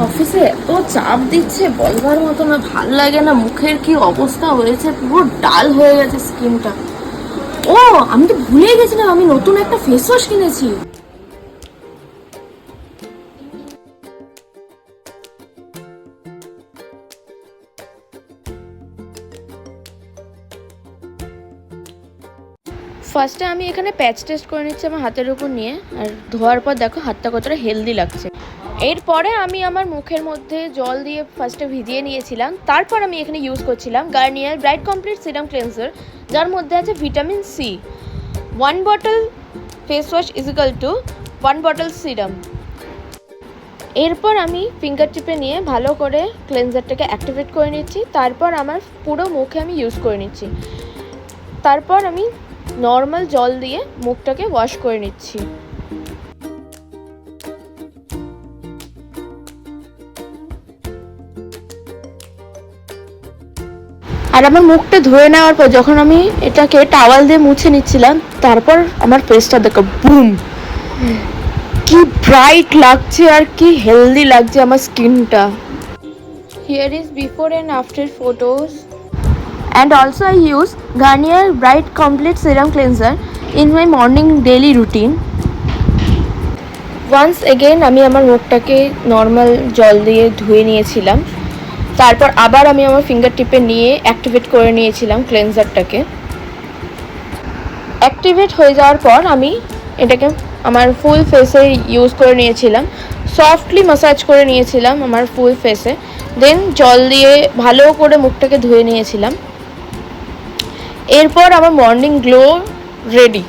অফিসে এত চাপ দিচ্ছে বলবার মতো না, ভাল লাগে না। মুখের কি অবস্থা হয়েছে, পুরো ডাল হয়ে গেছে স্কিনটা। ও আমি তো ভুলে গেছিলাম, আমি নতুন একটা ফেস ওয়াশ কিনেছি। ফার্স্টে আমি এখানে প্যাচ টেস্ট করে নিচ্ছি আমার হাতের উপর নিয়ে, আর ধোয়ার পর দেখো হাতটা কতটা হেলদি লাগছে। এরপরে আমি আমার মুখের মধ্যে জল দিয়ে ফার্স্টে ভিজিয়ে নিয়েছিলাম। তারপর আমি এখানে ইউজ করছিলাম Garnier bright complete serum cleanser, যার মধ্যে আছে vitamin C. 1 bottle face wash is equal to 1 bottle serum. এরপর আমি ফিঙ্গার টিপে নিয়ে ভালো করে ক্লেন্সারটাকে অ্যাক্টিভেট করে নিচ্ছি। তারপর আমার পুরো মুখে আমি ইউজ করে নিচ্ছি। তারপর আমি নর্মাল জল দিয়ে মুখটাকে ওয়াশ করে নিচ্ছি। আর আমার মুখটা ধুয়ে নেওয়ার পর যখন আমি এটাকে টাওয়াল দিয়ে মুছে নিচ্ছিলাম, তারপর আমার ফেসটা দেখো বুম, কি ব্রাইট লাগছে আর কি হেলদি লাগছে আমার স্কিনটা। Here is before and after photos. And also I use Garnier Bright Complete Serum Cleanser in my morning daily routine. Once again আমি আমার মুখটাকে নর্মাল জল দিয়ে ধুয়ে নিয়েছিলাম। তারপর আবার আমি আমার ফিঙ্গার টিপে নিয়ে অ্যাক্টিভেট করে নিয়েছিলাম ক্লেন্সারটাকে। অ্যাক্টিভেট হয়ে যাওয়ার পর আমি এটাকে আমার ফুল ফেসে ইউজ করে নিয়েছিলাম। সফটলি ম্যাসাজ করে নিয়েছিলাম আমার ফুল ফেসে। দেন জল দিয়ে ভালো করে মুখটাকে ধুয়ে নিয়েছিলাম। এরপর আমার মর্নিং গ্লো রেডি।